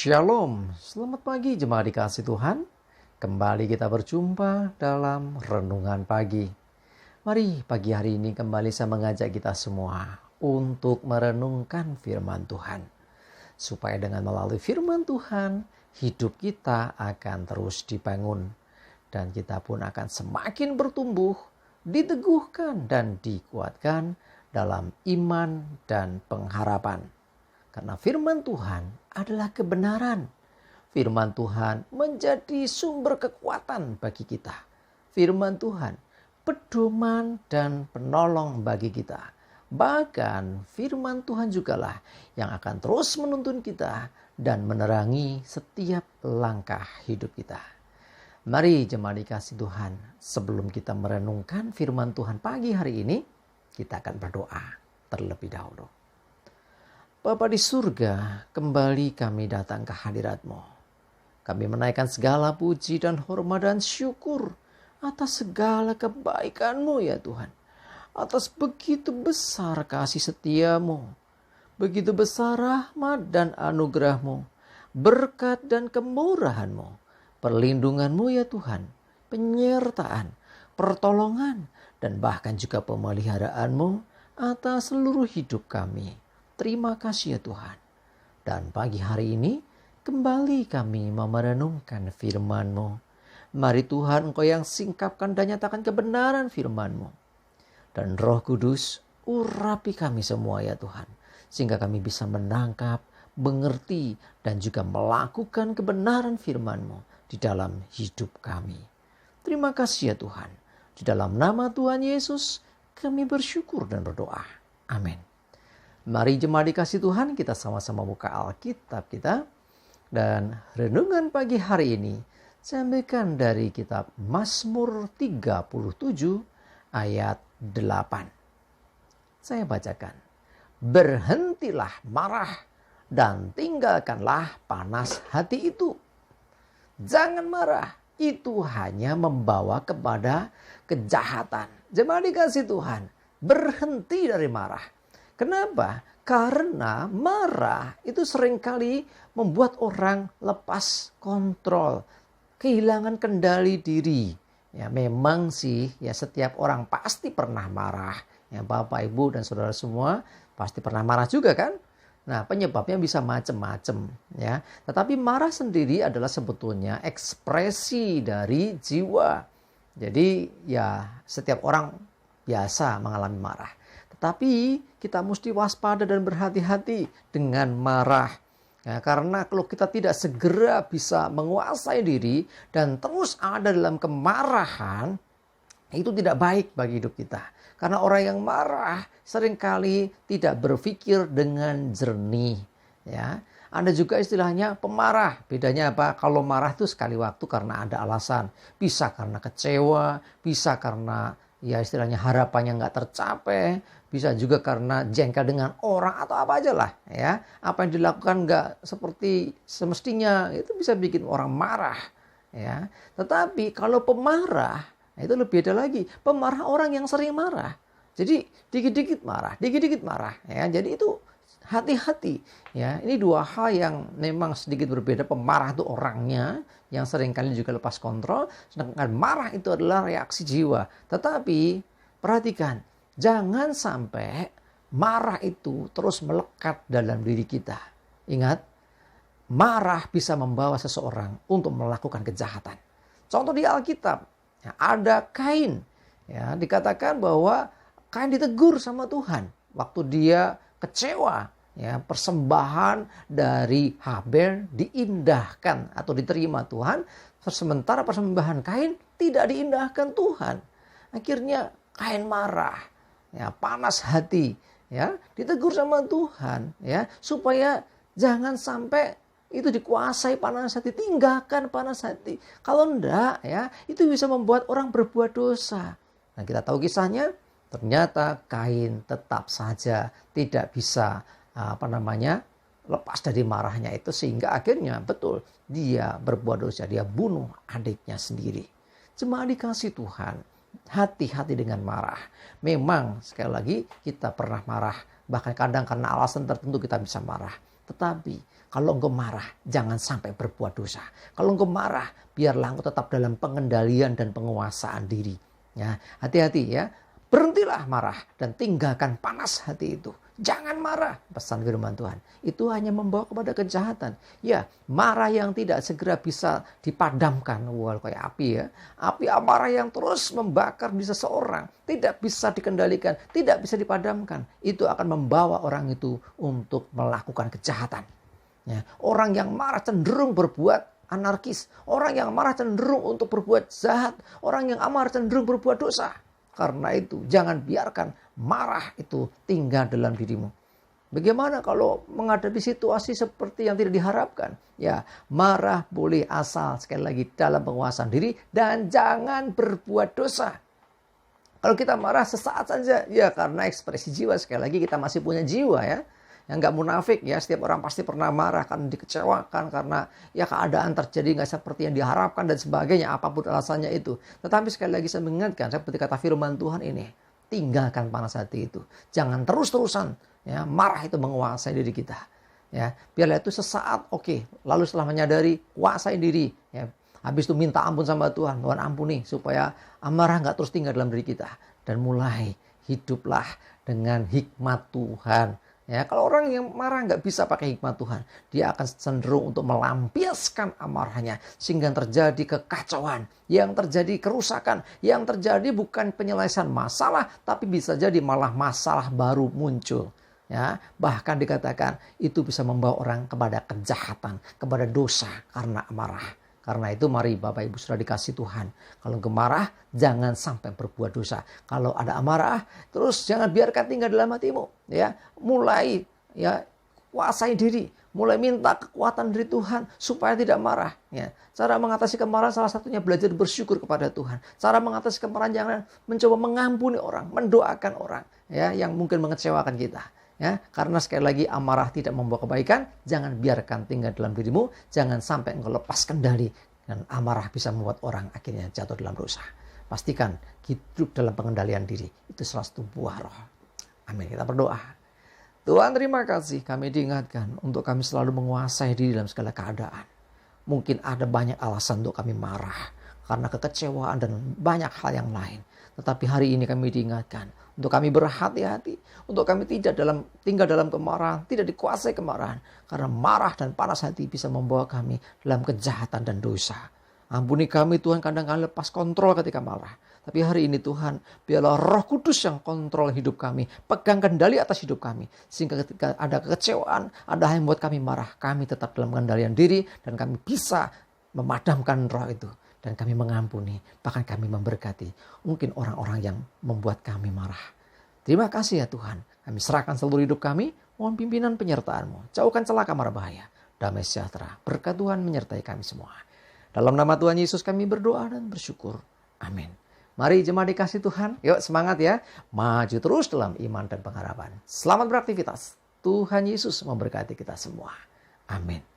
Shalom, selamat pagi jemaat dikasih Tuhan. Kembali kita berjumpa dalam Renungan Pagi. Mari pagi hari ini kembali saya mengajak kita semua untuk merenungkan firman Tuhan. Supaya dengan melalui firman Tuhan, hidup kita akan terus dibangun. Dan kita pun akan semakin bertumbuh, diteguhkan dan dikuatkan dalam iman dan pengharapan. Karena firman Tuhan adalah kebenaran. Firman Tuhan menjadi sumber kekuatan bagi kita. Firman Tuhan pedoman dan penolong bagi kita. Bahkan firman Tuhan jugalah yang akan terus menuntun kita dan menerangi setiap langkah hidup kita. Mari jemaat dikasih Tuhan, sebelum kita merenungkan firman Tuhan pagi hari ini, kita akan berdoa terlebih dahulu. Bapa di surga, kembali kami datang ke hadirat-Mu. Kami menaikkan segala puji dan hormat dan syukur atas segala kebaikan-Mu ya Tuhan. Atas begitu besar kasih setia-Mu, begitu besar rahmat dan anugerah-Mu, berkat dan kemurahan-Mu, perlindungan-Mu ya Tuhan, penyertaan, pertolongan, dan bahkan juga pemeliharaan-Mu atas seluruh hidup kami. Terima kasih ya Tuhan. Dan pagi hari ini kembali kami merenungkan firman-Mu. Mari Tuhan, Engkau yang singkapkan dan nyatakan kebenaran firman-Mu. Dan Roh Kudus urapi kami semua ya Tuhan. Sehingga kami bisa menangkap, mengerti, dan juga melakukan kebenaran firman-Mu di dalam hidup kami. Terima kasih ya Tuhan. Di dalam nama Tuhan Yesus kami bersyukur dan berdoa. Amin. Mari jemaat dikasih Tuhan, kita sama-sama buka Alkitab kita. Dan renungan pagi hari ini saya ambilkan dari kitab Mazmur 37 ayat 8. Saya bacakan. Berhentilah marah dan tinggalkanlah panas hati itu. Jangan marah, itu hanya membawa kepada kejahatan. Jemaat dikasih Tuhan, berhenti dari marah. Kenapa? Karena marah itu seringkali membuat orang lepas kontrol, kehilangan kendali diri. Ya memang sih, ya setiap orang pasti pernah marah. Ya Bapak, Ibu, dan saudara semua pasti pernah marah juga kan? Nah, penyebabnya bisa macam-macam ya. Tetapi marah sendiri adalah sebetulnya ekspresi dari jiwa. Jadi ya setiap orang biasa mengalami marah. Tapi kita mesti waspada dan berhati-hati dengan marah. Ya, karena kalau kita tidak segera bisa menguasai diri dan terus ada dalam kemarahan, itu tidak baik bagi hidup kita. Karena orang yang marah seringkali tidak berpikir dengan jernih. Ya, ada juga istilahnya pemarah. Bedanya apa? Kalau marah itu sekali waktu karena ada alasan. Bisa karena kecewa, bisa karena ya istilahnya harapannya nggak tercapai, bisa juga karena jengkel dengan orang atau apa aja lah ya. Apa yang dilakukan nggak seperti semestinya, itu bisa bikin orang marah ya. Tetapi kalau pemarah, itu lebih beda lagi. Pemarah orang yang sering marah. Jadi dikit-dikit marah ya. Jadi itu hati-hati ya. Ini dua hal yang memang sedikit berbeda. Pemarah itu orangnya yang seringkali juga lepas kontrol, sedangkan marah itu adalah reaksi jiwa. Tetapi perhatikan, jangan sampai marah itu terus melekat dalam diri kita. Ingat, marah bisa membawa seseorang untuk melakukan kejahatan. Contoh di Alkitab, ya, ada Kain. Ya, dikatakan bahwa Kain ditegur sama Tuhan waktu dia kecewa. Ya, persembahan dari Habel diindahkan atau diterima Tuhan, sementara persembahan Kain tidak diindahkan Tuhan. Akhirnya Kain marah, ya, panas hati, ya, ditegur sama Tuhan, ya, supaya jangan sampai itu dikuasai panas hati, tinggalkan panas hati. Kalau enggak, ya, itu bisa membuat orang berbuat dosa. Nah, kita tahu kisahnya, ternyata Kain tetap saja tidak bisa lepas dari marahnya itu, sehingga akhirnya betul dia berbuat dosa, dia bunuh adiknya sendiri. Jemaat dikasih Tuhan, hati-hati dengan marah. Memang sekali lagi kita pernah marah, bahkan kadang karena alasan tertentu kita bisa marah. Tetapi kalau engkau marah, jangan sampai berbuat dosa. Kalau engkau marah, biarlah engkau tetap dalam pengendalian dan penguasaan diri. Ya, hati-hati ya. Berhentilah marah dan tinggalkan panas hati itu. Jangan marah, pesan firman Tuhan. Itu hanya membawa kepada kejahatan. Ya, marah yang tidak segera bisa dipadamkan. Wah, kayak api ya. Api amarah yang terus membakar di seseorang. Tidak bisa dikendalikan, tidak bisa dipadamkan. Itu akan membawa orang itu untuk melakukan kejahatan. Ya, orang yang marah cenderung berbuat anarkis. Orang yang marah cenderung untuk berbuat jahat. Orang yang amarah cenderung berbuat dosa. Karena itu jangan biarkan marah itu tinggal dalam dirimu. Bagaimana kalau menghadapi situasi seperti yang tidak diharapkan? Ya, marah boleh asal sekali lagi dalam penguasaan diri dan jangan berbuat dosa. Kalau kita marah sesaat saja, ya karena ekspresi jiwa, sekali lagi kita masih punya jiwa ya. Yang nggak munafik ya, setiap orang pasti pernah marah karena dikecewakan, karena ya keadaan terjadi nggak seperti yang diharapkan dan sebagainya, apapun alasannya itu. Tetapi sekali lagi saya mengingatkan, seperti kata firman Tuhan ini, tinggalkan panas hati itu. Jangan terus-terusan ya marah itu menguasai diri kita. Ya, biarlah itu sesaat, oke. Lalu setelah menyadari, kuasai diri. Ya, habis itu minta ampun sama Tuhan, Tuhan ampuni supaya amarah nggak terus tinggal dalam diri kita. Dan mulai hiduplah dengan hikmat Tuhan. Ya, kalau orang yang marah nggak bisa pakai hikmat Tuhan, dia akan cenderung untuk melampiaskan amarahnya sehingga terjadi kekacauan, yang terjadi kerusakan, yang terjadi bukan penyelesaian masalah, tapi bisa jadi malah masalah baru muncul. Ya, bahkan dikatakan itu bisa membawa orang kepada kejahatan, kepada dosa karena amarah. Karena itu mari Bapak Ibu sudah dikasih Tuhan. Kalau gemarah jangan sampai berbuat dosa. Kalau ada amarah terus jangan biarkan tinggal dalam hatimu. Ya, mulai ya kuasai diri. Mulai minta kekuatan dari Tuhan supaya tidak marah. Ya, cara mengatasi kemarahan salah satunya belajar bersyukur kepada Tuhan. Cara mengatasi kemarahan jangan mencoba mengampuni orang, mendoakan orang ya yang mungkin mengecewakan kita. Ya, karena sekali lagi amarah tidak membawa kebaikan, jangan biarkan tinggal dalam dirimu, jangan sampai engkau lepas kendali dan amarah bisa membuat orang akhirnya jatuh dalam dosa. Pastikan hidup dalam pengendalian diri, itu salah satu buah roh. Amin. Kita berdoa. Tuhan terima kasih kami diingatkan untuk kami selalu menguasai diri dalam segala keadaan. Mungkin ada banyak alasan untuk kami marah karena kekecewaan dan banyak hal yang lain. Tetapi hari ini kami diingatkan untuk kami berhati-hati, untuk kami tidak tinggal dalam kemarahan, tidak dikuasai kemarahan. Karena marah dan panas hati bisa membawa kami dalam kejahatan dan dosa. Ampuni kami Tuhan, kadang-kadang lepas kontrol ketika marah. Tapi hari ini Tuhan, biarlah Roh Kudus yang kontrol hidup kami, pegang kendali atas hidup kami. Sehingga ketika ada kekecewaan, ada hal yang membuat kami marah, kami tetap dalam pengendalian diri dan kami bisa memadamkan roh itu. Dan kami mengampuni, bahkan kami memberkati mungkin orang-orang yang membuat kami marah. Terima kasih ya Tuhan, kami serahkan seluruh hidup kami, mohon pimpinan penyertaan-Mu. Jauhkan celaka mara bahaya, damai sejahtera, berkat Tuhan menyertai kami semua. Dalam nama Tuhan Yesus kami berdoa dan bersyukur. Amin. Mari jemaat dikasih Tuhan, yuk semangat ya, maju terus dalam iman dan pengharapan. Selamat beraktivitas, Tuhan Yesus memberkati kita semua. Amin.